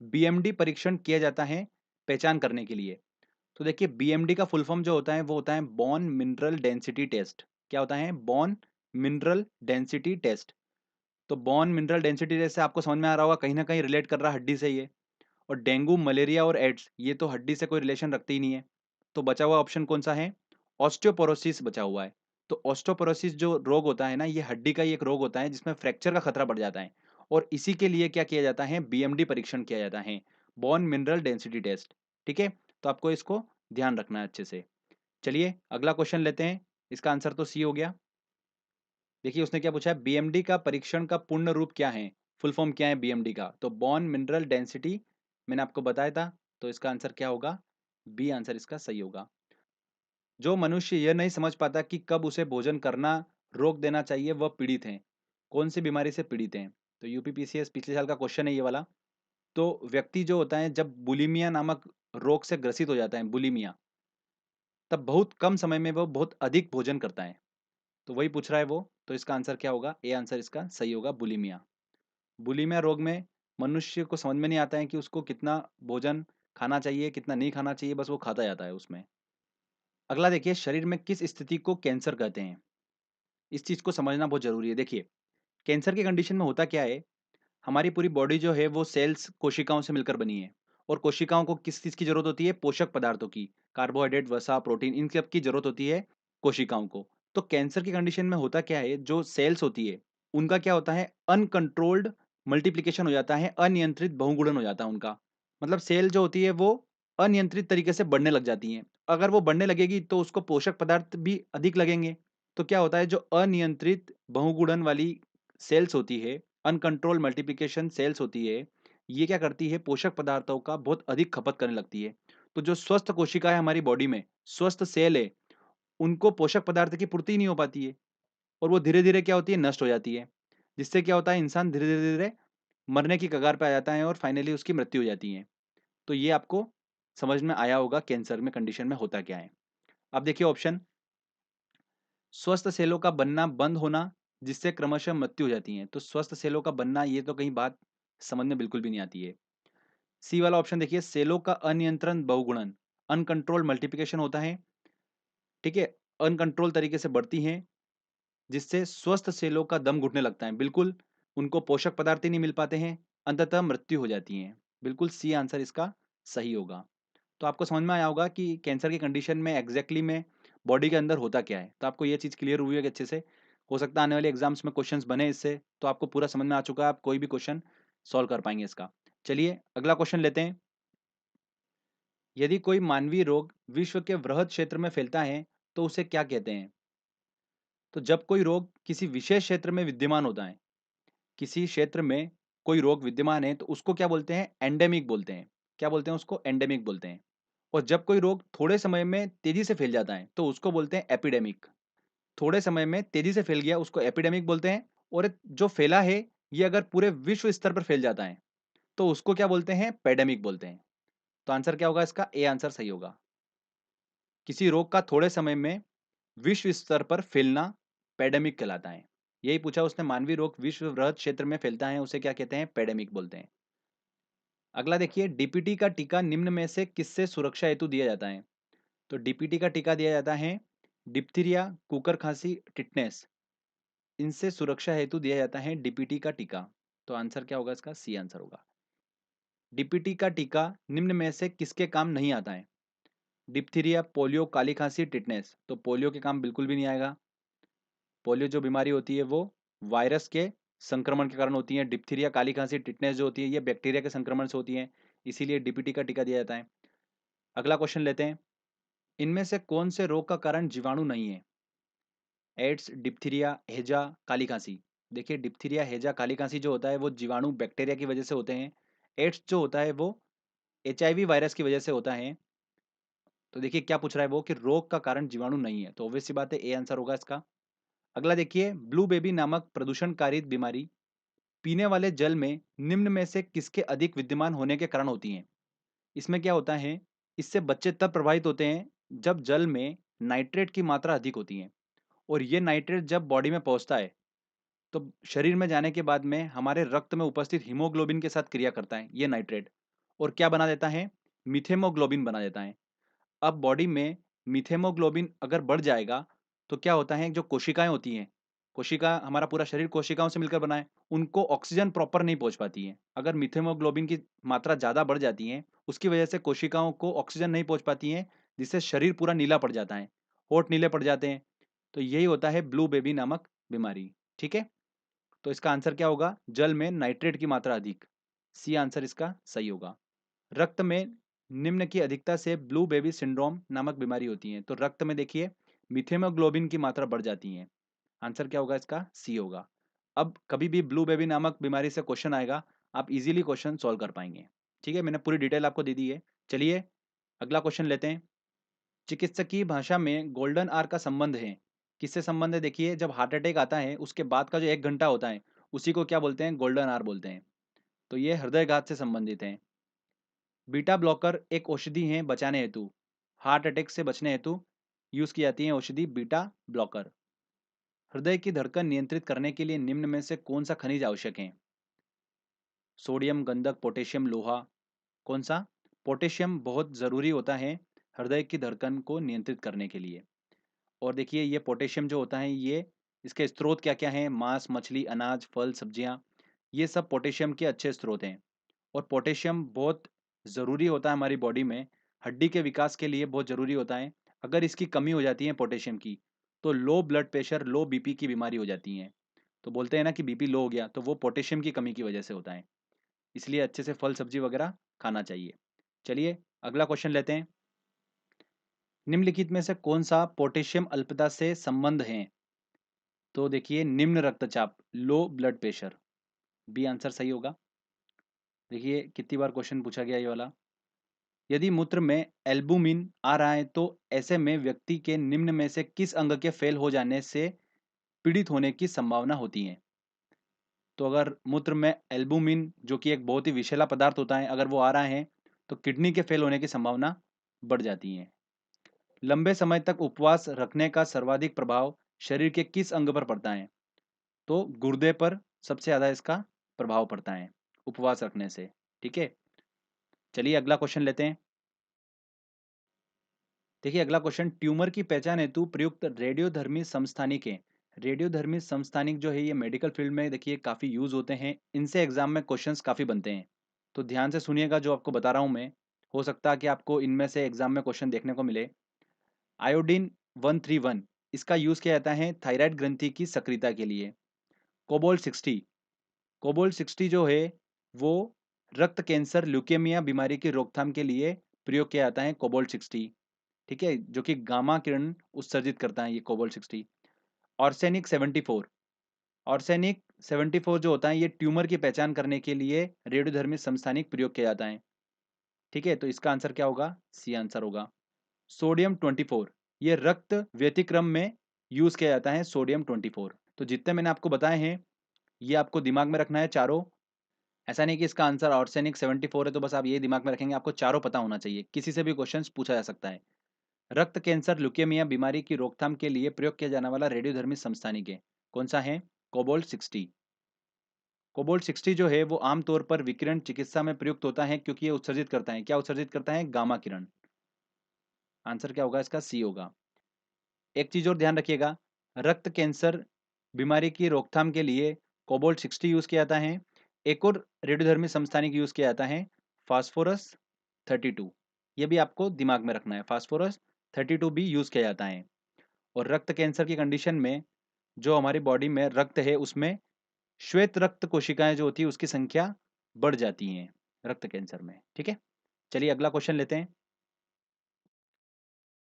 BMD परीक्षण किया जाता है पहचान करने के लिए? तो देखिए बीएमडी का फुल फॉर्म जो होता है वो होता है बोन मिनरल डेंसिटी टेस्ट। क्या होता है? Bone mineral density test. तो बोन मिनरल डेंसिटी टेस्ट से आपको समझ में आ रहा होगा कहीं ना कहीं रिलेट कर रहा है हड्डी से ये। और डेंगू, मलेरिया और एड्स ये तो हड्डी से कोई रिलेशन रखते ही नहीं है। तो बचा हुआ ऑप्शन कौन सा है? ऑस्टियोपोरोसिस बचा हुआ है। तो ऑस्टियोपोरोसिस जो रोग होता है ना, ये हड्डी का ही एक रोग होता है जिसमें फ्रैक्चर का खतरा बढ़ जाता है। और इसी के लिए क्या किया जाता है? बीएमडी परीक्षण किया जाता है, बोन मिनरल डेंसिटी टेस्ट। ठीक है, तो आपको इसको ध्यान रखना है अच्छे से। चलिए अगला क्वेश्चन लेते हैं। इसका आंसर तो सी हो गया। देखिए उसने क्या पूछा है, बीएमडी का परीक्षण का पूर्ण रूप क्या है? फुल फॉर्म क्या है बीएमडी का? तो बोन मिनरल डेंसिटी, मैंने आपको बताया था। तो इसका आंसर क्या होगा? बी आंसर इसका सही होगा। जो मनुष्य यह नहीं समझ पाता कि कब उसे भोजन करना रोक देना चाहिए वह पीड़ित है। कौन सी बीमारी से पीड़ित है? तो यूपीपीसीएस पिछले साल का क्वेश्चन है ये वाला। तो व्यक्ति जो होता है जब बुलिमिया नामक रोग से ग्रसित हो जाता है, बुलिमिया, तब बहुत कम समय में वो बहुत अधिक भोजन करता है। तो वही पूछ रहा है वो। तो इसका आंसर क्या होगा? ए आंसर इसका सही होगा, बुलिमिया। बुलिमिया रोग में मनुष्य को समझ में नहीं आता है कि उसको कितना भोजन खाना चाहिए, कितना नहीं खाना चाहिए, बस वो खाता जाता है उसमें। अगला देखिए, शरीर में किस स्थिति को कैंसर कहते हैं? इस चीज को समझना बहुत जरूरी है। देखिए कैंसर की कंडीशन में होता क्या है, हमारी पूरी बॉडी जो है वो सेल्स, कोशिकाओं से मिलकर बनी है। और कोशिकाओं को किस चीज की जरूरत होती है? पोषक पदार्थों की। कार्बोहाइड्रेट, वसा, प्रोटीन, इन सब की जरूरत होती है कोशिकाओं को। तो कैंसर की कंडीशन में होता क्या है, जो सेल्स होती है उनका क्या होता है? अनकंट्रोल्ड मल्टीप्लिकेशन हो जाता है, अनियंत्रित बहुगुणन हो जाता है उनका। मतलब सेल जो होती है वो अनियंत्रित तरीके से बढ़ने लग जाती हैं। अगर वो बढ़ने लगेगी तो उसको पोषक पदार्थ भी अधिक लगेंगे। तो क्या होता है, जो अनियंत्रित बहुगुणन वाली सेल्स होती है, अनकंट्रोल मल्टीप्लिकेशन सेल्स होती है, ये क्या करती है? पोषक पदार्थों का बहुत अधिक खपत करने लगती है। तो जो स्वस्थ कोशिका है हमारी बॉडी में, स्वस्थ सेल है, उनको पोषक पदार्थ की पूर्ति नहीं हो पाती है। और वो धीरे-धीरे क्या होती है? नष्ट हो जाती है। जिससे क्या होता है, इंसान धीरे-धीरे मरने की कगार पे आ जाता है और फाइनली उसकी मृत्यु हो जाती है। तो ये आपको समझ में आया होगा कैंसर में कंडीशन में होता क्या है। अब देखिए ऑप्शन, स्वस्थ सेलों का बनना बंद होना जिससे क्रमशः मृत्यु हो जाती है। तो स्वस्थ सेलों का बनना, ये तो कहीं बात समझ में बिल्कुल भी नहीं आती है। सी वाला ऑप्शन देखिए, सेलों का अनियंत्रण बहुगुणन, अनकंट्रोल मल्टीप्लिकेशन होता है। ठीक है, अनकंट्रोल तरीके से बढ़ती हैं जिससे स्वस्थ सेलों का दम घुटने लगता है। बिल्कुल, उनको पोषक पदार्थ ही नहीं मिल पाते हैं, अंततः मृत्यु हो जाती है। बिल्कुल सी आंसर इसका सही होगा। तो आपको समझ में आया होगा कि कैंसर की कंडीशन में एग्जैक्टली में बॉडी के अंदर होता क्या है। तो आपको ये चीज़ क्लियर हुई है कि अच्छे से, हो सकता है आने वाले एग्जाम्स में क्वेश्चंस बने इससे, तो आपको पूरा समझ में आ चुका है, आप कोई भी क्वेश्चन सॉल्व कर पाएंगे इसका। चलिए अगला क्वेश्चन लेते हैं। यदि कोई मानवीय रोग विश्व के वृहद क्षेत्र में फैलता है तो उसे क्या कहते हैं? तो जब कोई रोग किसी विशेष क्षेत्र में विद्यमान होता है, किसी क्षेत्र में कोई रोग विद्यमान है तो उसको क्या बोलते हैं? एंडेमिक बोलते हैं। क्या बोलते हैं उसको? एंडेमिक बोलते हैं। और जब कोई रोग थोड़े समय में तेजी से फैल जाता है तो उसको बोलते हैं एपिडेमिक। थोड़े समय में तेजी से फैल गया उसको एपिडेमिक बोलते हैं। और जो फैला है ये अगर पूरे विश्व स्तर पर फैल जाता है तो उसको क्या बोलते हैं? पेडेमिक बोलते हैं। तो आंसर क्या होगा इसका? ए आंसर सही होगा। किसी रोग का थोड़े समय में विश्व स्तर पर फैलना पेडेमिक कहलाता है। यही पूछा उसने, मानवीय रोग विश्व वृहद क्षेत्र में फैलता है उसे क्या कहते हैं? पेडेमिक बोलते हैं। अगला देखिए, डीपीटी का टीका निम्न में से किससे सुरक्षा हेतु दिया जाता है? तो डीपीटी का टीका दिया जाता है डिप्थीरिया, कुकर खांसी, टिटनेस, इनसे सुरक्षा हेतु दिया जाता है डीपीटी का टीका। तो आंसर क्या होगा इसका? सी आंसर होगा। डीपीटी का टीका निम्न में से किसके काम नहीं आता है? डिप्थीरिया, पोलियो, काली खांसी, टिटनेस। तो पोलियो के काम बिल्कुल भी नहीं आएगा। पोलियो जो बीमारी होती है वो वायरस के संक्रमण के कारण होती है। डिप्थीरिया, काली खांसी, टिटनेस जो होती है ये बैक्टीरिया के संक्रमण से होती है। इसीलिए डीपीटी का टीका दिया जाता है। अगला क्वेश्चन लेते हैं। इनमें से कौन से रोग का कारण जीवाणु नहीं है? एड्स, डिप्थीरिया, हैजा, काली खांसी। देखिए डिप्थीरिया, हैजा, काली खांसी जो होता है वो जीवाणु बैक्टीरिया की वजह से होते हैं। एड्स जो होता है वो एचआईवी वायरस की वजह से होता है। तो देखिए क्या पूछ रहा है वो, कि रोग का कारण जीवाणु नहीं है। तो ऑब्वियस सी बात है, ए आंसर होगा इसका। अगला देखिए, ब्लू बेबी नामक प्रदूषणकारी बीमारी पीने वाले जल में निम्न में से किसके अधिक विद्यमान होने के कारण होती है? इसमें क्या होता है, इससे बच्चे तब प्रभावित होते हैं जब जल में नाइट्रेट की मात्रा अधिक होती है। और ये नाइट्रेट जब बॉडी में पहुंचता है तो शरीर में जाने के बाद में हमारे रक्त में उपस्थित हीमोग्लोबिन के साथ क्रिया करता है ये नाइट्रेट। और क्या बना देता है, मीथेमोग्लोबिन बना देता है। अब बॉडी में मीथेमोग्लोबिन अगर बढ़ जाएगा तो क्या होता है, जो कोशिकाएं होती हैं, कोशिका, हमारा पूरा शरीर कोशिकाओं से मिलकर बना है, उनको ऑक्सीजन प्रॉपर नहीं पहुंच पाती है। अगर मीथेमोग्लोबिन की मात्रा ज़्यादा बढ़ जाती है, उसकी वजह से कोशिकाओं को ऑक्सीजन नहीं पहुंच पाती है, जिससे शरीर पूरा नीला पड़ जाता है, होठ नीले पड़ जाते हैं। तो यही होता है ब्लू बेबी नामक बीमारी। ठीक है, तो इसका आंसर क्या होगा, जल में नाइट्रेट की मात्रा अधिक। सी आंसर इसका सही होगा। रक्त में निम्न की अधिकता से ब्लू बेबी सिंड्रोम नामक बीमारी होती है। तो रक्त में देखिए मीथेमोग्लोबिन की मात्रा बढ़ जाती है। आंसर क्या होगा इसका, सी होगा। अब कभी भी ब्लू बेबी नामक बीमारी से क्वेश्चन आएगा, आप इजीली क्वेश्चन सॉल्व कर पाएंगे। ठीक है, मैंने पूरी डिटेल आपको दे दी है। चलिए अगला क्वेश्चन लेते हैं। चिकित्सकीय भाषा में गोल्डन आवर का संबंध है, किससे संबंध है, देखिए जब हार्ट अटैक आता है उसके बाद का जो 1 घंटा होता है उसी को क्या बोलते हैं, गोल्डन आवर बोलते हैं। तो ये हृदयघात से संबंधित है। बीटा ब्लॉकर एक औषधि है बचाने हेतु, हार्ट अटैक से बचने हेतु यूज की जाती है औषधि बीटा ब्लॉकर। हृदय की धड़कन नियंत्रित करने के लिए निम्न में से कौन सा खनिज आवश्यक है, सोडियम, गंधक, पोटेशियम, लोहा। कौन सा, पोटेशियम बहुत ज़रूरी होता है हृदय की धड़कन को नियंत्रित करने के लिए। और देखिए ये पोटेशियम जो होता है, ये इसके स्रोत क्या क्या हैं, मांस, मछली, अनाज, फल, सब्जियां, ये सब पोटेशियम के अच्छे स्रोत हैं। और पोटेशियम बहुत ज़रूरी होता है हमारी बॉडी में, हड्डी के विकास के लिए बहुत ज़रूरी होता है। अगर इसकी कमी हो जाती है पोटेशियम की, तो लो ब्लड प्रेशर, लो बीपी की बीमारी हो जाती है। तो बोलते हैं ना कि बीपी लो हो गया, तो वो पोटेशियम की कमी की वजह से होता है। इसलिए अच्छे से फल सब्जी वगैरह खाना चाहिए। चलिए अगला क्वेश्चन लेते हैं। निम्नलिखित में से कौन सा पोटेशियम अल्पता से संबंध है, तो देखिए निम्न रक्तचाप, low blood pressure, B answer सही होगा। देखिए कितनी बार क्वेश्चन पूछा गया ये वाला। यदि मूत्र में एल्बुमिन आ रहा है तो ऐसे में व्यक्ति के निम्न में से किस अंग के फेल हो जाने से पीड़ित होने की संभावना होती है। तो अगर मूत्र में एल्बुमिन, जो कि एक बहुत ही विषैला पदार्थ होता है, अगर वो आ रहा है तो किडनी के फेल होने की संभावना बढ़ जाती है। लंबे समय तक उपवास रखने का सर्वाधिक प्रभाव शरीर के किस अंग पर पड़ता है, तो गुर्दे पर सबसे ज्यादा इसका प्रभाव पड़ता है उपवास रखने से। ठीक है, चलिए अगला क्वेश्चन लेते हैं। देखिए अगला क्वेश्चन, ट्यूमर की पहचान हेतु प्रयुक्त रेडियोधर्मी समस्थानिक है। रेडियोधर्मी समस्थानिक जो है ये मेडिकल फील्ड में देखिए काफी यूज होते हैं, इनसे एग्जाम में क्वेश्चंस काफी बनते हैं। तो ध्यान से सुनिएगा जो आपको बता रहा हूं मैं, हो सकता है कि आपको इनमें से एग्जाम में क्वेश्चन देखने को मिले। आयोडीन 131, इसका यूज किया जाता है थायराइड ग्रंथि की सक्रियता के लिए। कोबोल्ट 60, कोबोल्ट 60 जो है वो रक्त कैंसर, ल्यूकेमिया बीमारी की रोकथाम के लिए प्रयोग किया जाता है कोबोल्ट 60। ठीक है, जो कि गामा किरण उत्सर्जित करता है ये कोबोल्ट 60। ऑर्सेनिक 74, ऑर्सेनिक 74 जो होता है ये ट्यूमर की पहचान करने के लिए रेडियोधर्मी समस्थानिक प्रयोग किया जाता है। ठीक है, तो इसका आंसर क्या होगा, सी आंसर होगा। सोडियम 24, ये रक्त व्यतिक्रम में यूज किया जाता है सोडियम 24। तो जितने मैंने आपको बताए हैं ये आपको दिमाग में रखना है चारों। ऐसा नहीं कि इसका आंसर ऑर्सेनिक 74 है तो बस आप ये दिमाग में रखेंगे, आपको चारों पता होना चाहिए, किसी से भी क्वेश्चन पूछा जा सकता है। रक्त कैंसर, ल्यूकेमिया बीमारी की रोकथाम के लिए प्रयोग किया जाने वाला रेडियोधर्मी समस्थानिक है, कौन सा है, कोबोल्ट 60। कोबोल्ट 60 जो है वो आमतौर पर विकिरण चिकित्सा में प्रयुक्त होता है क्योंकि ये उत्सर्जित करता है, क्या उत्सर्जित करता है, गामा किरण। आंसर क्या होगा इसका, सी होगा। एक चीज और ध्यान रखिएगा, रक्त कैंसर बीमारी की रोकथाम के लिए कोबोल्ट 60 यूज किया जाता है। एक और रेडियोधर्मी समस्थानिक यूज किया जाता है, फास्फोरस 32। ये भी आपको दिमाग में रखना है, फास्फोरस 32 भी यूज किया जाता है। और रक्त कैंसर की कंडीशन में जो हमारी बॉडी में रक्त है उसमें श्वेत रक्त कोशिकाएं जो होती है उसकी संख्या बढ़ जाती हैं रक्त कैंसर में। ठीक है, चलिए अगला क्वेश्चन लेते हैं।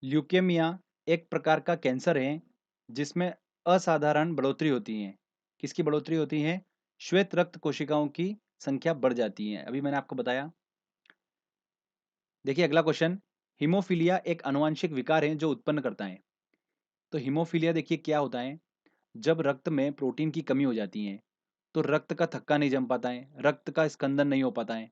ल्यूकेमिया एक प्रकार का कैंसर है जिसमें असाधारण बढ़ोतरी होती है, किसकी बढ़ोतरी होती है, श्वेत रक्त कोशिकाओं की संख्या बढ़ जाती है, अभी मैंने आपको बताया। देखिए अगला क्वेश्चन, हीमोफीलिया एक आनुवंशिक विकार है जो उत्पन्न करता है। तो हीमोफीलिया देखिए क्या होता है, जब रक्त में प्रोटीन की कमी हो जाती है तो रक्त का थक्का नहीं जम पाता है, रक्त का स्कंदन नहीं हो पाता है,